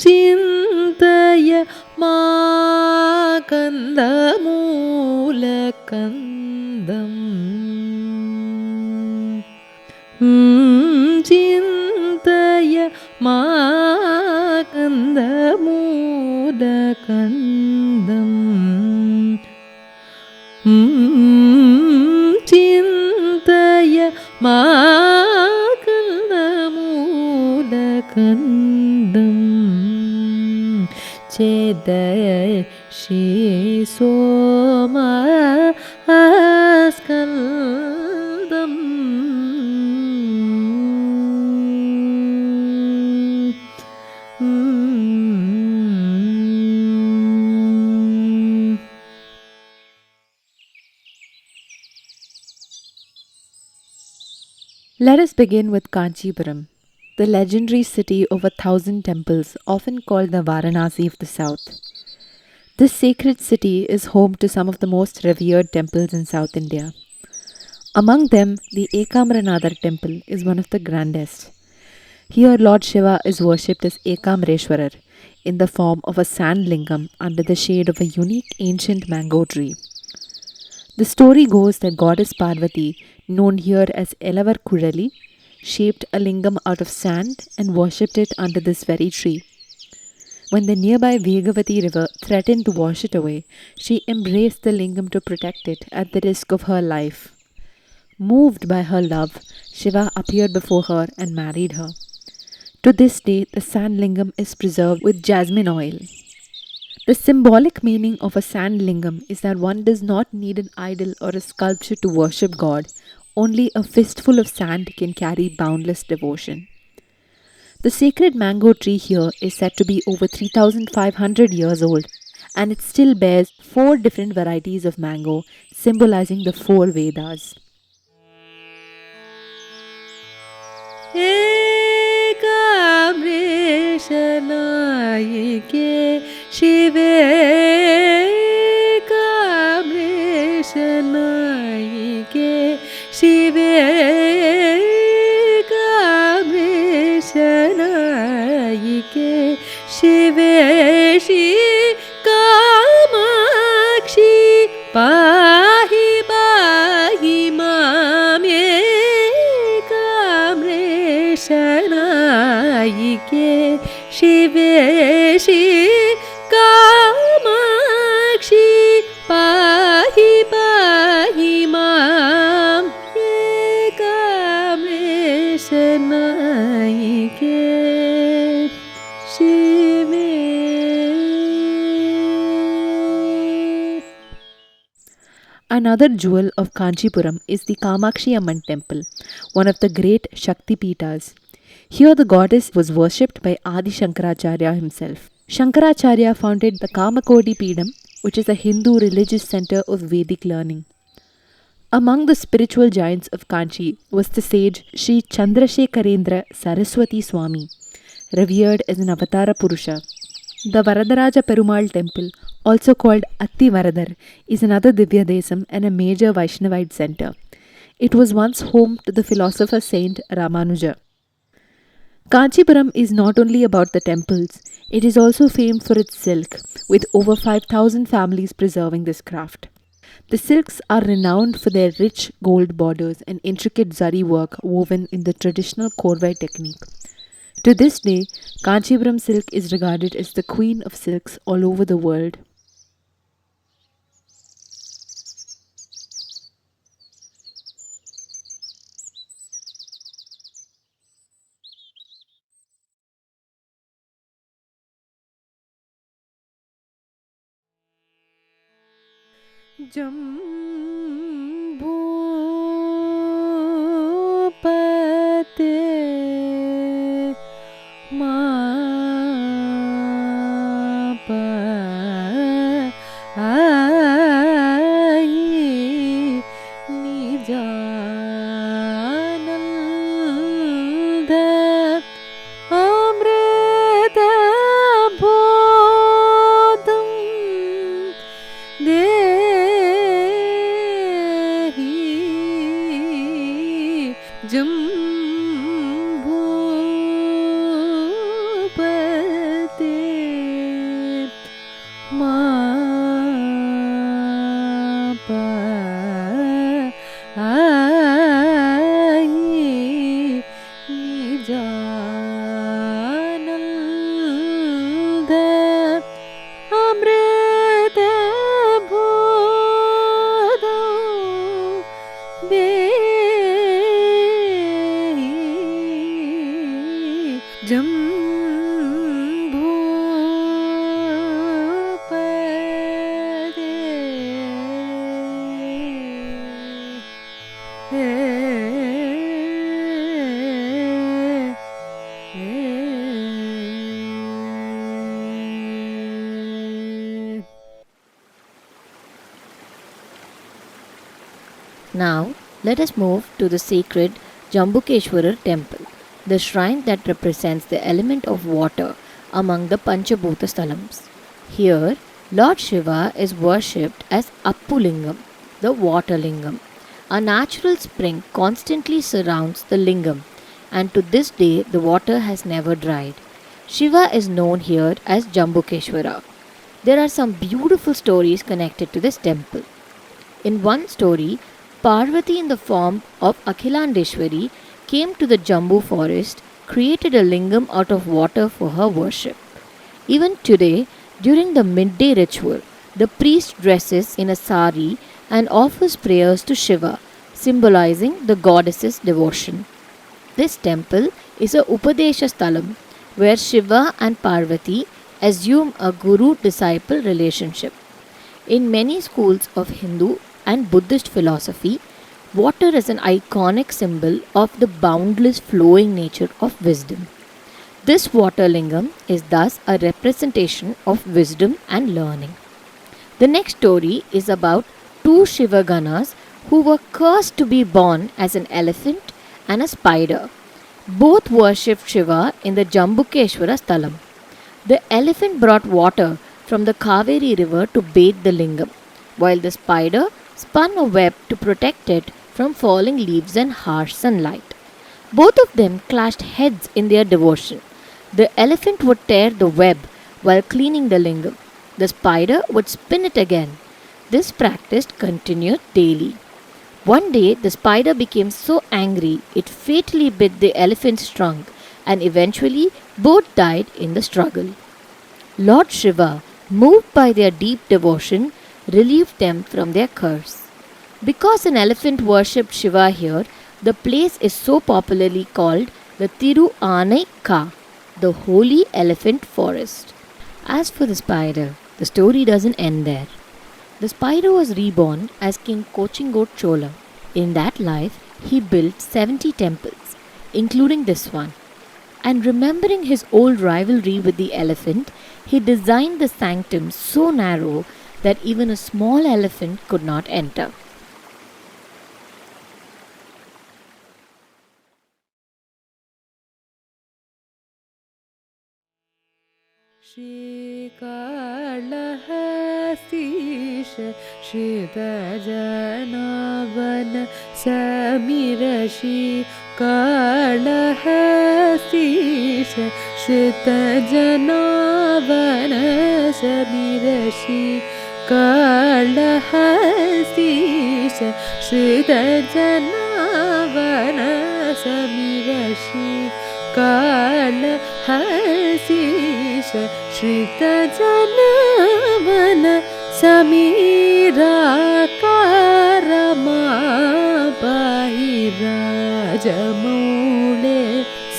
चिन्तय मा कन्दमूलकन्दम् चिन्तय मा कन्दमूलकन्दम् चिन्तय मा कन्दमूलकन्दम् चेदशि सोमस्कन्दम् Let us begin with Kanchipuram, the legendary city of 1,000 temples, often called the Varanasi of the south. This sacred city is home to some of the most revered temples in South India. Among them, the Ekamranadar temple is one of the grandest. Here, Lord Shiva is worshipped as Ekamreshwarar in the form of a sand lingam under the shade of a unique ancient mango tree. The story goes that goddess Parvati, known here as Elavar Kudali, shaped a lingam out of sand and worshipped it under this very tree. When the nearby Vegavati river threatened to wash it away, she embraced the lingam to protect it at the risk of her life. Moved by her love, Shiva appeared before her and married her. To this day, the sand lingam is preserved with jasmine oil. The symbolic meaning of a sand lingam is that one does not need an idol or a sculpture to worship God. Only a fistful of sand can carry boundless devotion. The sacred mango tree here is said to be over 3,500 years old, and it still bears 4 different varieties of mango, symbolizing the 4 Vedas. Ekamreshanayike Shive Ekamreshanayike Shive Ekamreshanayike Shive Shri Kamakshi Pahi Pahi Mame Shanayike Shive Shri Kamakshi Pahi Pahi Mam Ekamreshanayike Shive. Another jewel of Kanchipuram is the Kamakshi Amman temple, one of the great Shakti Pitas. Here the goddess was worshipped by Adi Shankaracharya himself. Shankaracharya founded the Kamakodi Peedam, which is a Hindu religious center of Vedic learning. Among the spiritual giants of Kanchi was the sage Sri Chandrasekharendra Saraswati Swami, revered as an Avatara Purusha. The Varadaraja Perumal temple, also called Atti Varadar, is another Divya Desam and a major Vaishnavite center. It was once home to the philosopher saint Ramanuja. Kanchipuram is not only about the temples, it is also famed for its silk, with over 5,000 families preserving this craft. The silks are renowned for their rich gold borders and intricate zari work woven in the traditional korvai technique. To this day, Kanchipuram silk is regarded as the queen of silks all over the world. Jambhopate Mapa Ai Nijananda Amrita Bodham Dehi Jambho ma pa ai nijananda amrita bodam de Jambhu Now, let us move to the sacred Jambukeshwarar temple, the shrine that represents the element of water among the Panchabootha Sthalams. Here, Lord Shiva is worshipped as Appulingam, the water lingam. A natural spring constantly surrounds the lingam, and to this day the water has never dried. Shiva is known here as Jambukeshwara. There are some beautiful stories connected to this temple. In one story, Parvati, in the form of Akhilandeshwari, came to the Jambu forest, created a lingam out of water for her worship. Even today, during the midday ritual, the priest dresses in a sari and offers prayers to Shiva, symbolizing the goddess's devotion. This temple is a Upadesha Sthalam, where Shiva and Parvati assume a guru-disciple relationship. In many schools of Hindu and Buddhist philosophy, water is an iconic symbol of the boundless flowing nature of wisdom. This water lingam is thus a representation of wisdom and learning. The next story is about two Shiva Ganas who were cursed to be born as an elephant and a spider. Both worshipped Shiva in the Jambukeshwara Sthalam. The elephant brought water from the Kaveri river to bathe the lingam, while the spider spun a web to protect it from falling leaves and harsh sunlight. Both of them clashed heads in their devotion. The elephant would tear the web while cleaning the lingam. The spider would spin it again. This practice continued daily. One day, the spider became so angry it fatally bit the elephant's trunk, and eventually both died in the struggle. Lord Shiva, moved by their deep devotion, relieved them from their curse. Because an elephant worshipped Shiva here, the place is so popularly called the Tiruanaikka, the holy elephant forest. As for the spider, the story doesn't end there. The spider was reborn as King Kochingot Chola. In that life, he built 70 temples, including this one. And remembering his old rivalry with the elephant, he designed the sanctum so narrow that even a small elephant could not enter. Srikalahastisha Shritajanavan Samirashi Kalahastisha Shritajanavan Samirashi Kalahastisha Shritajanavan Samirashi Kalahastisha Shritajanavan Samira Karama Bahirajamule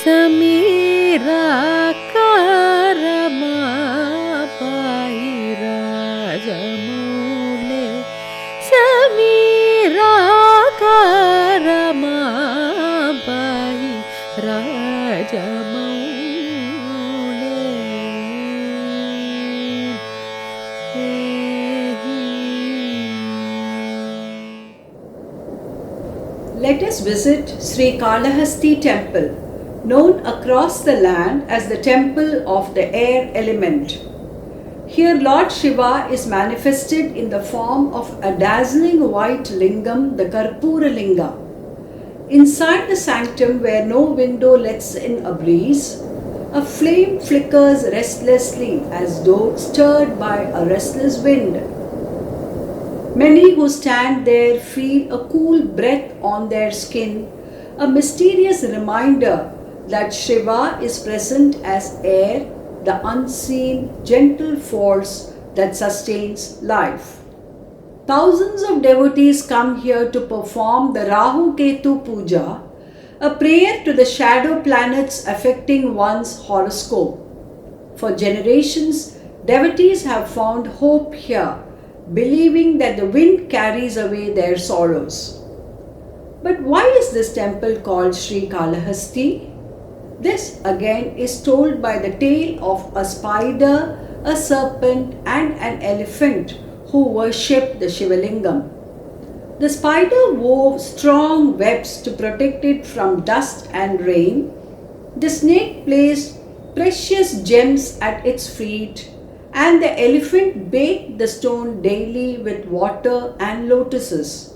Samira Karama Bahirajamule Samira Karama Bahirajamule. Let us visit Sri Kalahasti temple, known across the land as the temple of the air element. Here Lord Shiva is manifested in the form of a dazzling white lingam, the Karpura Linga. Inside the sanctum, where no window lets in a breeze, A flame flickers restlessly as though stirred by a restless wind. Many who stand there feel a cool breath on their skin, a mysterious reminder that Shiva is present as air, the unseen, gentle force that sustains life. Thousands of devotees come here to perform the Rahu Ketu Puja, a prayer to the shadow planets affecting one's horoscope. For generations, devotees have found hope here, believing that the wind carries away their sorrows. But why is this temple called Sri Kalahasti? This again is told by the tale of a spider, a serpent, and an elephant who worshipped the Shivalingam. The spider wove strong webs to protect it from dust and rain. The snake placed precious gems at its feet, and the elephant bathed the stone daily with water and lotuses.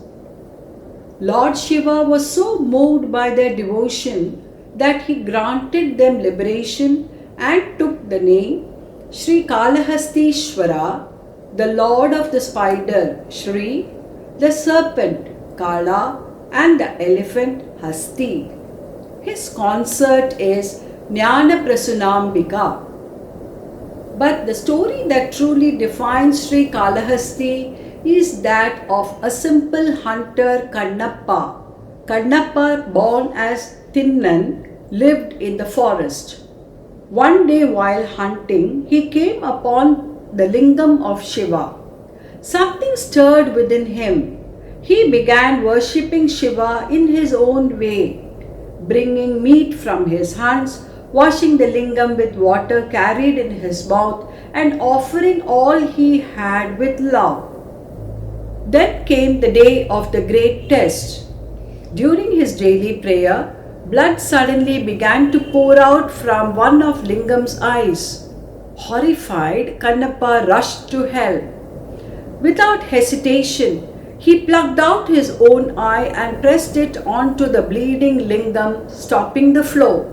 Lord Shiva was so moved by their devotion that he granted them liberation and took the name Sri Kalahastishvara, the Lord of the spider Shri, the serpent Kala, and the elephant Hasti. His consort is Jnana Prasunambika. But the story that truly defines Sri Kalahasti is that of a simple hunter Kannappa. Kannappa, born as Tinnan, lived in the forest. One day while hunting, he came upon the lingam of Shiva. Something stirred within him. He began worshipping Shiva in his own way, bringing meat from his hunts, washing the lingam with water carried in his mouth, and offering all he had with love. Then came the day of the great test. During his daily prayer, blood suddenly began to pour out from one of Lingam's eyes. Horrified, Kannappa rushed to help. Without hesitation, he plucked out his own eye and pressed it onto the bleeding lingam, stopping the flow.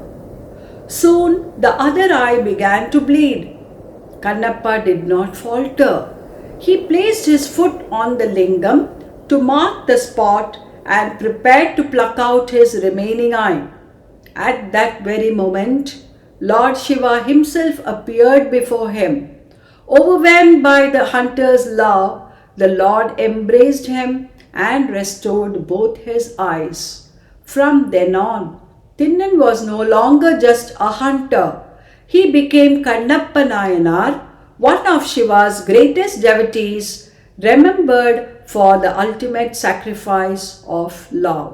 Soon the other eye began to bleed. Kannappa did not falter. He placed his foot on the lingam to mark the spot and prepared to pluck out his remaining eye. At that very moment, Lord Shiva himself appeared before him. Overwhelmed by the hunter's love, the Lord embraced him and restored both his eyes. From then on, Tinnan was no longer just a hunter. He became Kannappa Nayanar, one of Shiva's greatest devotees, remembered for the ultimate sacrifice of love.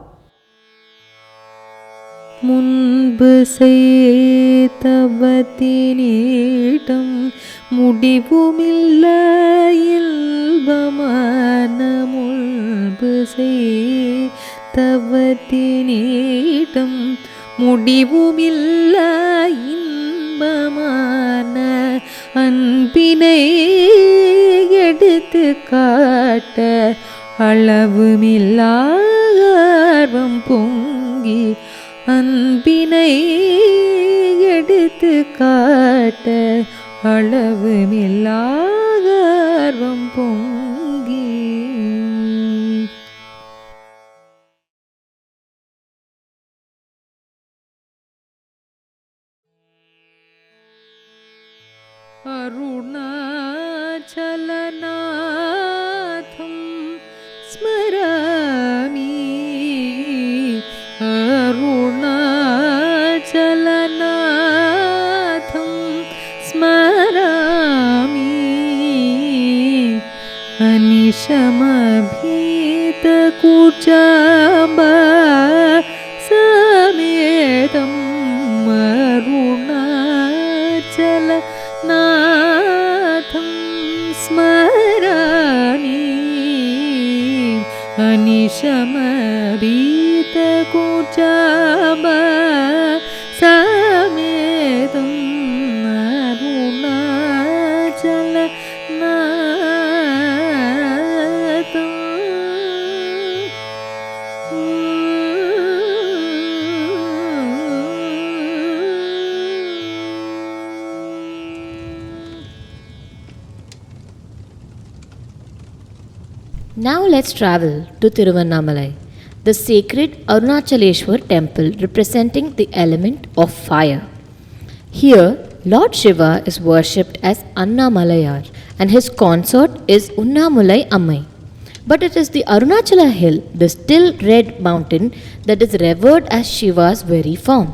முன்பு செய்தவத்தினீட்டம் முடிவுமில்ல இல்பமான முன்பு செய்தவத்தினீட்டம் முடிவுமில்ல இன்பமான அன்பினை எடுத்து காட்ட அளவுமில்லா ஆர்வம் பொங்கி அன்பினை எடுத்து காட்ட அளவுமில்லா ஆர்வம் பொங்கி. அருணாச்சலநாதம் ஸ்மராமி அருணாச்சலநாதம் ஸ்மராமி அனிஷமபீதகுஜாம்ப சமேதம் அருணாச்சலநாதம் ஸ்மராமி அனிஷமபீதகுஜாம்ப சமேதம் அருணாச்சலநாதம். Now let's travel to Tiruvannamalai, the sacred Arunachaleshwar temple representing the element of fire. Here, Lord Shiva is worshipped as Annamalayar and his consort is Unnamulai Ammai. But it is the Arunachala hill, the still red mountain, that is revered as Shiva's very form.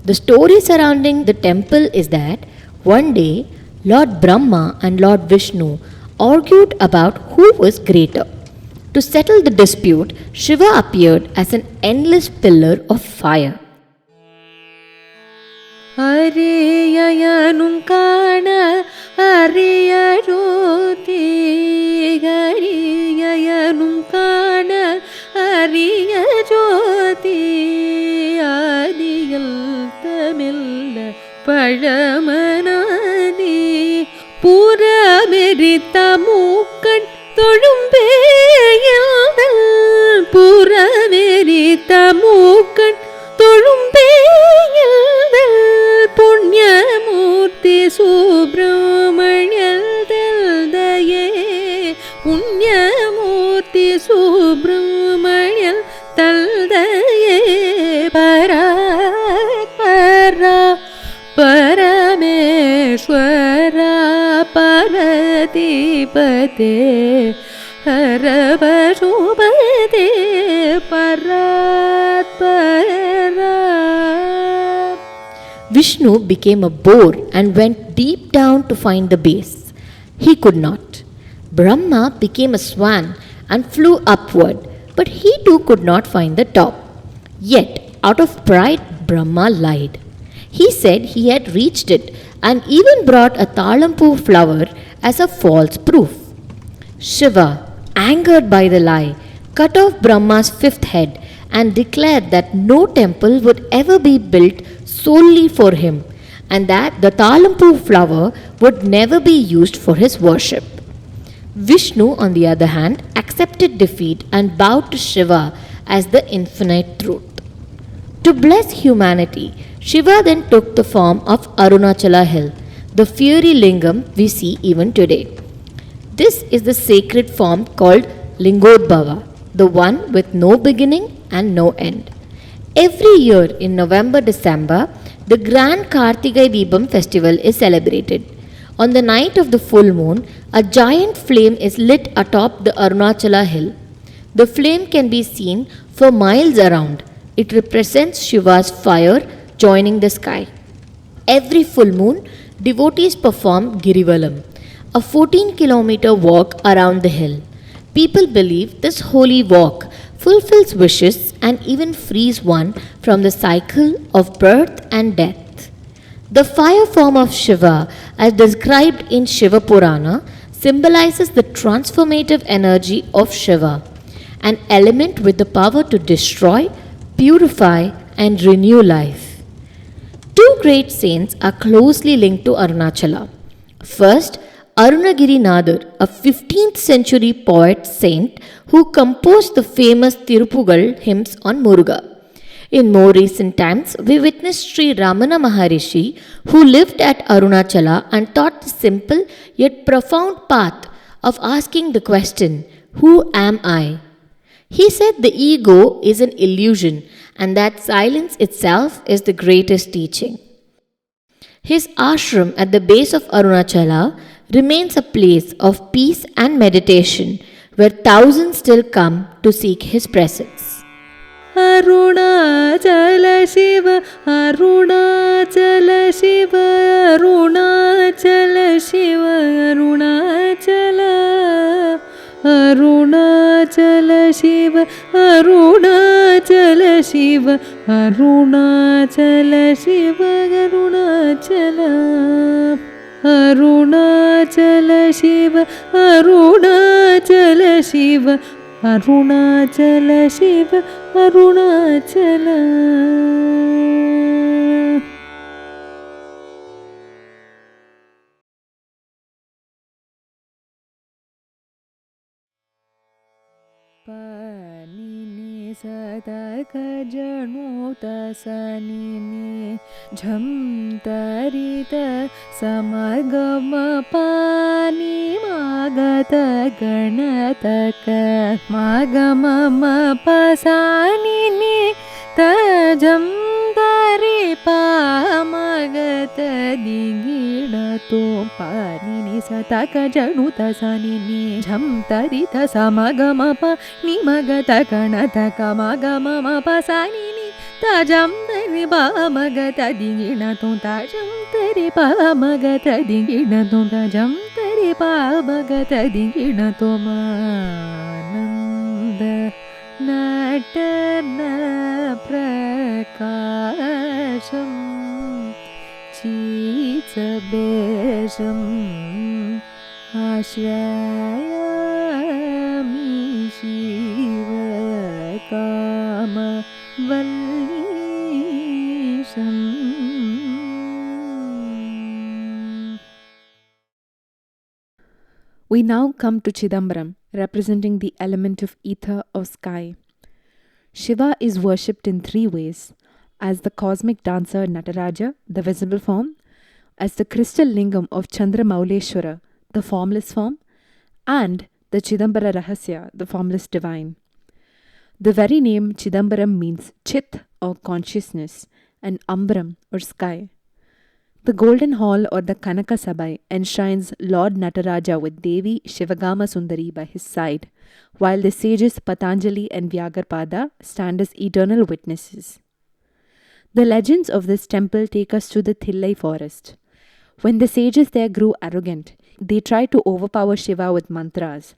The story surrounding the temple is that one day Lord Brahma and Lord Vishnu argued about who was greater. To settle the dispute, Shiva appeared as an endless pillar of fire. Ariyayanum kana ariya jyoti Ariyayanum kana ariya jyoti Adiyal tamilla padamanadi Puramerita mukkan தொழும்பேயல்தல் புறமெரித்த மூக்கண் தொழும்பேயல்தல் புண்ணியமூர்த்தி சுப்பிரமணியல்தல் தயே புண்ணியமூர்த்தி சுப்பிரமணியல் தல்தயே பரா Parameswara பரதிபதே ஹரபசுபதே பராத்பரா. Vishnu became a boar and went deep down to find the base. He could not. Brahma became a swan and flew upward, but he too could not find the top. Yet, out of pride, Brahma lied. He said he had reached it and even brought a talampu flower as a false proof. Shiva, angered by the lie, cut off Brahma's fifth head and declared that no temple would ever be built solely for him and that the talampu flower would never be used for his worship. Vishnu, on the other hand, accepted defeat and bowed to Shiva as the infinite truth. To bless humanity, Shiva then took the form of Arunachala hill, the fiery lingam we see even today. This is the sacred form called Lingodbhava, the one with no beginning and no end. Every year in November-December, the grand Kartigai Deepam festival is celebrated. On the night of the full moon, a giant flame is lit atop the Arunachala hill. The flame can be seen for miles around. It represents Shiva's fire joining the sky. Every full moon, devotees perform Girivalam, a 14-kilometer walk around the hill. People believe this holy walk fulfills wishes and even frees one from the cycle of birth and death. The fire form of Shiva, as described in Shiva Purana, symbolizes the transformative energy of Shiva, an element with the power to destroy, purify, and renew life. Two great saints are closely linked to Arunachala. First, Arunagiri Nadar, a 15th century poet saint who composed the famous Tirupugal hymns on Muruga. In more recent times, we witnessed Sri Ramana Maharishi, who lived at Arunachala and taught the simple yet profound path of asking the question, "Who am I?" He said the ego is an illusion and that silence itself is the greatest teaching. His ashram at the base of Arunachala remains a place of peace and meditation where thousands still come to seek his presence. Arunachala Shiva, Arunachala Shiva, Arunachala Shiva, Arunachala, Arunachala Shiva, Arunachala Shiva, Arunachala Shiva, Arunachala, Arunachala Shiva, Arunachala Shiva, Arunachala Shiva, Arunachala. Panini sadaka januta sanini jham tarita samagama pani ma magata ganataka magamama pasanini tajam dari pa magata digida to panini sataka januta sanini jam tarita samagama pa ni magata ganataka magamama pasanini tajam tari ba magata dingina to tajam tari ba magata dingina to tajam tari ba magata dingina to mananda natana prakasham chitsabesham ashrayami shiva kama Vallisham. We now come to Chidambaram, representing the element of ether or sky. Shiva is worshipped in three ways: as the cosmic dancer Nataraja, the visible form; as the crystal lingam of Chandramauleshwara, the formless form; and the Chidambara Rahasya, the formless divine. The very name Chidambaram means Chit or consciousness and Ambram or sky. The Golden Hall or the Kanaka Sabai enshrines Lord Nataraja with Devi Shivagama Sundari by his side, while the sages Patanjali and Vyagarpada stand as eternal witnesses. The legends of this temple take us to the Thillai forest. When the sages there grew arrogant, they tried to overpower Shiva with mantras.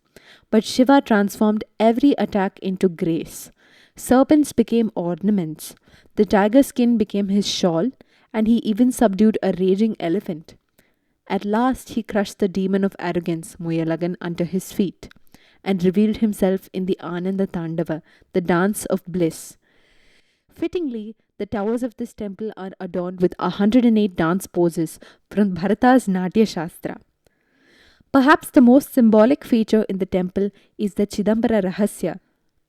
But Shiva transformed every attack into grace. Serpents became ornaments. The tiger skin became his shawl, and he even subdued a raging elephant. At last he crushed the demon of arrogance, Muyalagan, under his feet, and revealed himself in the Ananda Tandava, the dance of bliss. Fittingly, the towers of this temple are adorned with 108 dance poses from Bharata's Natya Shastra. Perhaps the most symbolic feature in the temple is the Chidambara Rahasya.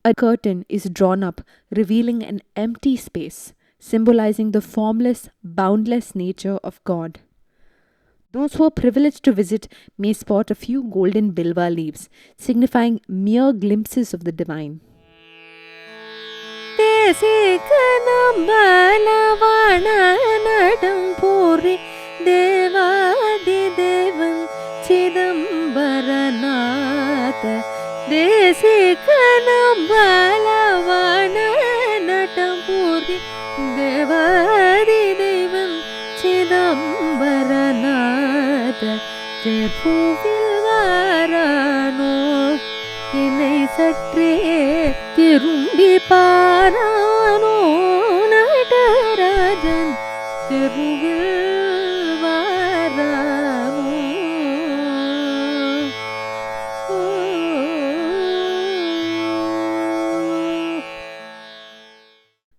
A curtain is drawn up, revealing an empty space, symbolizing the formless, boundless nature of God. Those who are privileged to visit may spot a few golden bilva leaves, signifying mere glimpses of the divine. Chidambaranatha Desikana Balavana Natampuri Devadi Devam Chidambaranatha Tirpuvilvarano Inai Satre Tirumbi Parano Natarajan Tirpuvilvarano.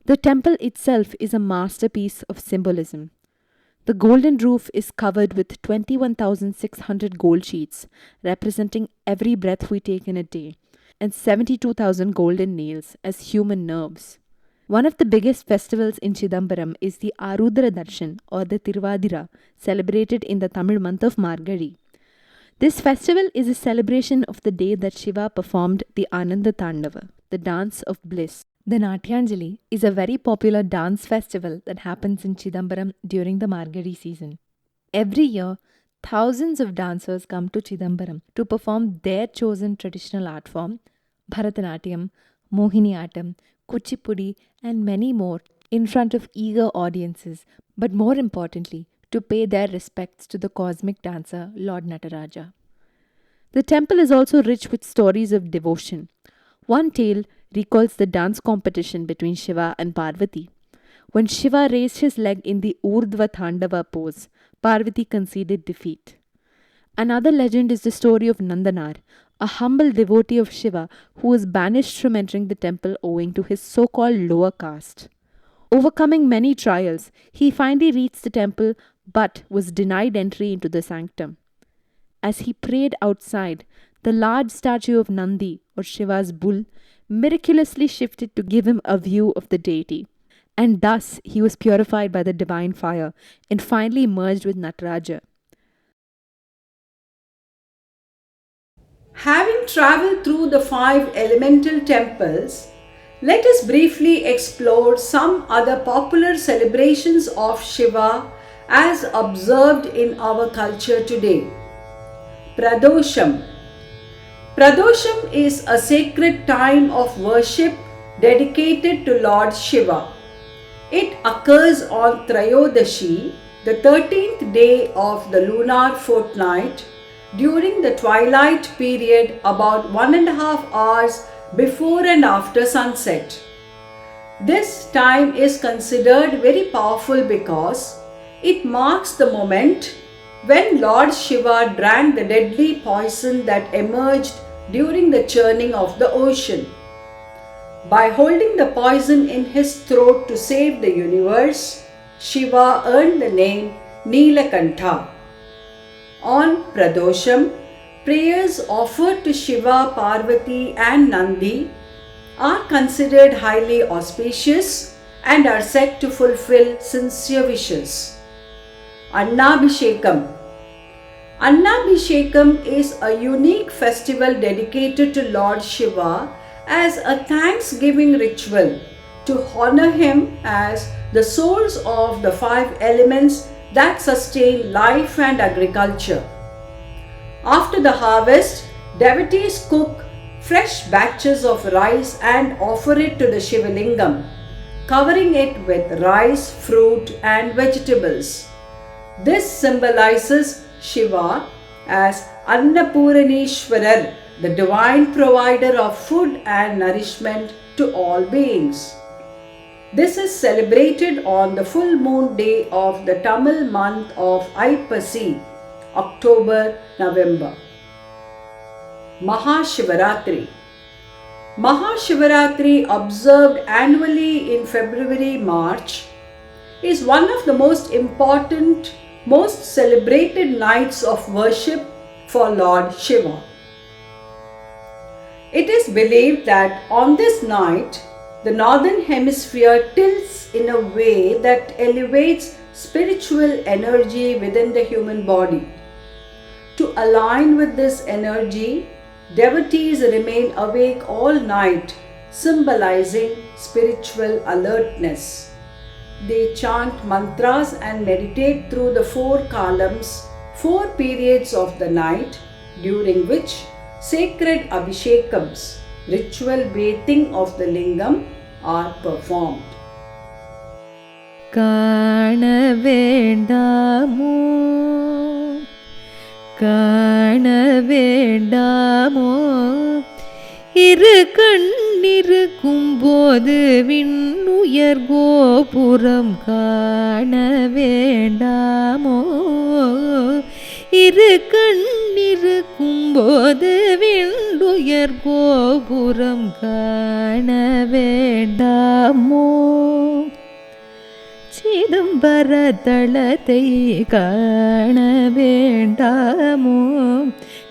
The temple itself is a masterpiece of symbolism. The golden roof is covered with 21,600 gold sheets, representing every breath we take in a day, and 72,000 golden nails as human nerves. One of the biggest festivals in Chidambaram is the Arudra Darshan or the Tiruvadira, celebrated in the Tamil month of Margazhi. This festival is a celebration of the day that Shiva performed the Ananda Tandava, the dance of bliss. The Natyanjali is a very popular dance festival that happens in Chidambaram during the Margazhi season. Every year, thousands of dancers come to Chidambaram to perform their chosen traditional art form, Bharatanatyam, Mohiniyattam, Kuchipudi, and many more in front of eager audiences, but more importantly, to pay their respects to the cosmic dancer Lord Nataraja. The temple is also rich with stories of devotion. One tale recalls the dance competition between Shiva and Parvati. When Shiva raised his leg in the Urdhva Thandava pose, Parvati conceded defeat. Another legend is the story of Nandanar, a humble devotee of Shiva who was banished from entering the temple owing to his so-called lower caste. Overcoming many trials, he finally reached the temple but was denied entry into the sanctum. As he prayed outside, the large statue of Nandi, or Shiva's bull, miraculously shifted to give him a view of the deity. And thus he was purified by the divine fire and finally merged with Nataraja. Having travelled through the 5 elemental temples, let us briefly explore some other popular celebrations of Shiva as observed in our culture today. Pradosham. Pradosham is a sacred time of worship dedicated to Lord Shiva. It occurs on Trayodashi, the 13th day of the lunar fortnight, during the twilight period about 1.5 hours before and after sunset. This time is considered very powerful because it marks the moment when Lord Shiva drank the deadly poison that emerged during the churning of the ocean. By holding the poison in his throat to save the universe, Shiva earned the name Neelakantha. On Pradosham, prayers offered to Shiva, Parvati and Nandi are considered highly auspicious and are said to fulfill sincere wishes. Annabhishekam. Annabhishekam is a unique festival dedicated to Lord Shiva as a thanksgiving ritual to honor him as the source of the 5 elements that sustain life and agriculture. After the harvest, devotees cook fresh batches of rice and offer it to the Shivalingam, covering it with rice, fruit and vegetables. This symbolizes Shiva as Annapuranishwarar, the divine provider of food and nourishment to all beings. This is celebrated on the full moon day of the Tamil month of Aipasi, October-November. Mahashivaratri. Mahashivaratri, observed annually in February-March, is one of the most important, most celebrated nights of worship for Lord Shiva. It is believed that on this night, the northern hemisphere tilts in a way that elevates spiritual energy within the human body. To align with this energy, devotees remain awake all night, symbolizing spiritual alertness. They chant mantras and meditate through the 4 columns, 4 periods of the night, during which sacred abhishekams, ritual bathing of the lingam, are performed. இரு கண்ணிருக்கும் போது விண்ணுயர் கோபுரம் காண வேண்டாமோ இரு கண்ணிருக்கும் போது விண்ணுயர் கோபுரம் காண வேண்டாமோ சிதம்பர தளத்தை காண வேண்டாமோ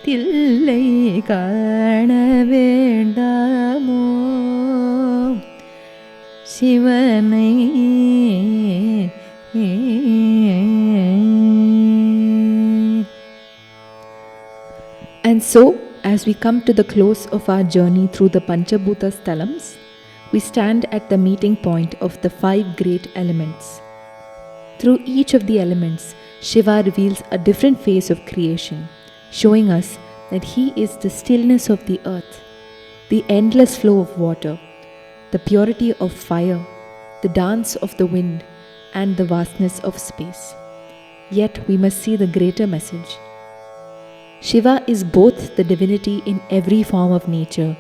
தில்லை காண வேண்டாமோ சிவனை And so, as we come to the close of our journey through the Panchabootha Sthalams, we stand at the meeting point of the 5 great elements. Through each of the elements, Shiva reveals a different face of creation, showing us that he is the stillness of the earth, the endless flow of water, the purity of fire, the dance of the wind, and the vastness of space. Yet we must see the greater message. Shiva is both the divinity in every form of nature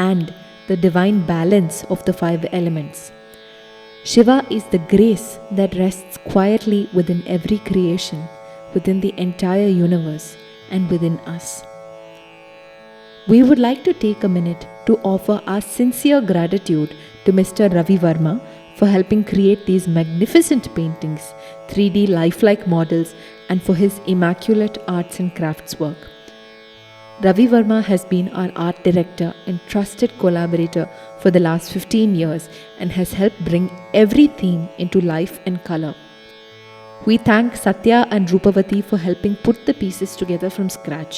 and the divine balance of the 5 elements. Shiva is the grace that rests quietly within every creation, within the entire universe, and within us. We would like to take a minute to offer our sincere gratitude to Mr. Ravi Varma for helping create these magnificent paintings, 3D lifelike models, and for his immaculate arts and crafts work. Ravi Varma has been our art director and trusted collaborator for the last 15 years and has helped bring every theme into life and color. We thank Sathya and Roopavathi for helping put the pieces together from scratch.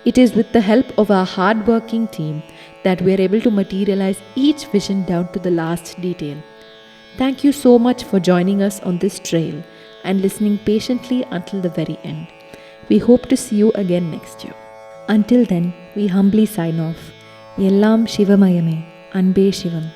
It is with the help of our hard-working team that we are able to materialize each vision down to the last detail. Thank you so much for joining us on this trail and listening patiently until the very end. We hope to see you again next year. Until then, we humbly sign off. Yellam Shivamayame, Anbe Shivam.